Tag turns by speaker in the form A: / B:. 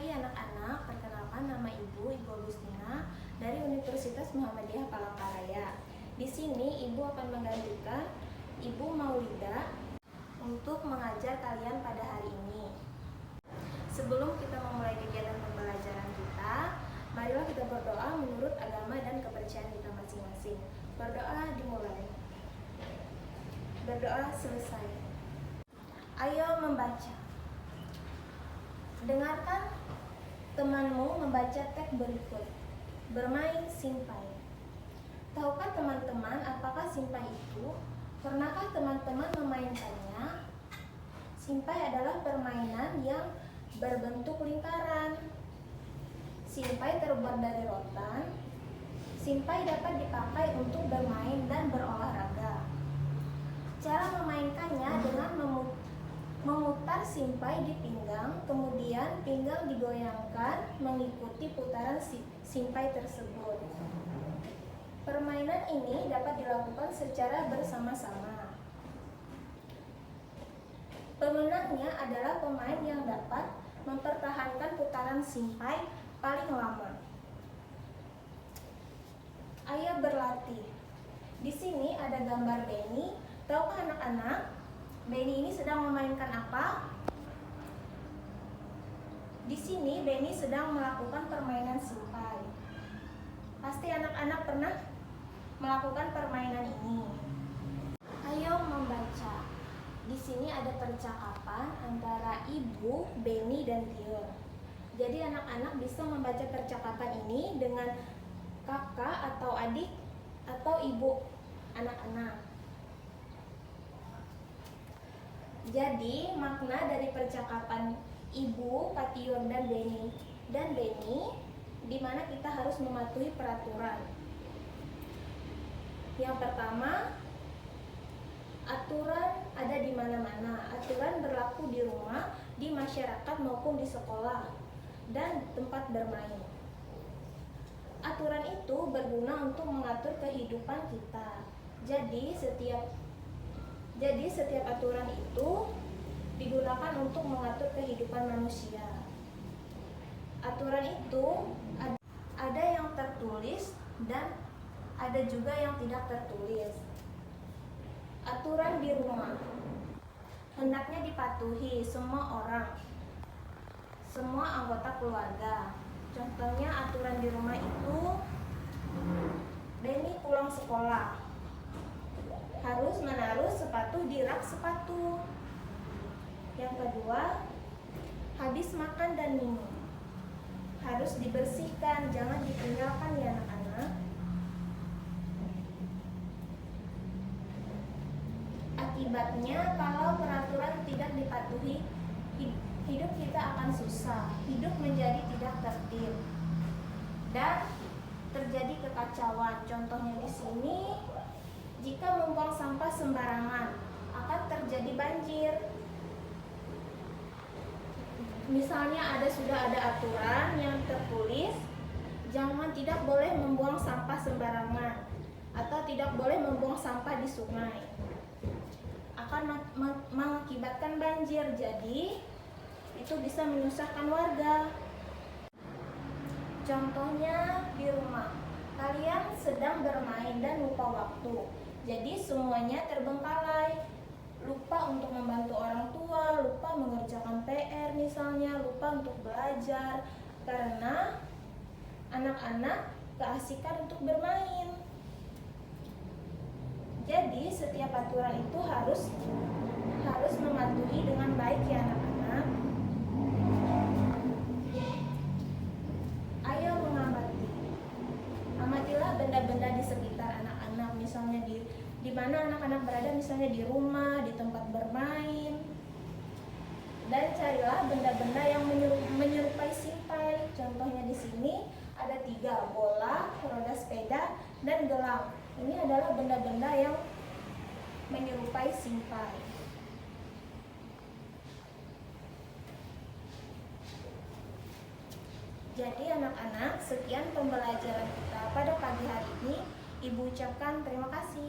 A: Hai anak-anak, perkenalkan nama Ibu Agustina dari Universitas Muhammadiyah Palangkaraya. Di sini Ibu akan menggantikan Ibu Maulida untuk mengajar kalian pada hari ini. Sebelum kita memulai kegiatan pembelajaran kita, marilah kita berdoa menurut agama dan kepercayaan kita masing-masing. Berdoa dimulai. Berdoa selesai. Ayo membaca. Dengarkan temanmu membaca teks berikut. Bermain simpai. Tahukah teman-teman apakah simpai itu? Pernahkah teman-teman memainkannya? Simpai adalah permainan yang berbentuk lingkaran. Simpai terbuat dari rotan. Simpai dapat dipakai untuk bermain dan berolahraga. Cara memainkannya dengan memutar simpai di pinggang, kemudian pinggang digoyangkan mengikuti putaran simpai tersebut. Permainan ini dapat dilakukan secara bersama-sama. Pemenangnya adalah pemain yang dapat mempertahankan putaran simpai paling lama. Ayo berlatih. Di sini ada gambar Benny. Tahukah anak-anak, Benny ini sedang memainkan apa? Di sini Benny sedang melakukan permainan simpai. Pasti anak-anak pernah melakukan permainan ini. Ayo membaca. Di sini ada percakapan antara Ibu, Benny, dan Tio. Jadi anak-anak bisa membaca percakapan ini dengan kakak atau adik atau ibu anak-anak. Jadi makna dari percakapan Ibu, Kation, dan Benny di mana kita harus mematuhi peraturan. Yang pertama, aturan ada di mana-mana. Aturan berlaku di rumah, di masyarakat maupun di sekolah dan tempat bermain. Aturan itu berguna untuk mengatur kehidupan kita. Jadi setiap aturan itu digunakan untuk mengatur kehidupan manusia. Aturan itu ada yang tertulis dan ada juga yang tidak tertulis. Aturan di rumah hendaknya dipatuhi semua orang, semua anggota keluarga. Contohnya aturan di rumah itu, Benny pulang sekolah harus menaruh sepatu di rak sepatu. Yang kedua, habis makan dan minum harus dibersihkan, jangan ditinggalkan ya anak-anak. Akibatnya kalau peraturan tidak dipatuhi, hidup kita akan susah, hidup menjadi tidak tertib dan terjadi kekacauan. Contohnya di sini, jika membuang sampah sembarangan akan terjadi banjir. Misalnya sudah ada aturan yang tertulis, tidak boleh membuang sampah sembarangan atau tidak boleh membuang sampah di sungai. Akan mengakibatkan banjir, jadi itu bisa menyusahkan warga. Contohnya di rumah, kalian sedang bermain dan lupa waktu. Jadi semuanya terbengkalai. Lupa untuk membantu orang tua, lupa mengerjakan PR misalnya, lupa untuk belajar. Karena anak-anak keasikan untuk bermain. Jadi setiap aturan itu harus mematuhi dengan baik ya anak-anak. Ayo mengamati. Amatilah benda-benda di sekitar anak-anak, misalnya di mana anak-anak berada, misalnya di rumah, di tempat bermain. Dan carilah benda-benda yang menyerupai simpai. Contohnya di sini ada 3, bola, roda sepeda, dan gelang. Ini adalah benda-benda yang menyerupai simpai. Jadi anak-anak, sekian pembelajaran kita pada pagi hari ini. Ibu ucapkan terima kasih.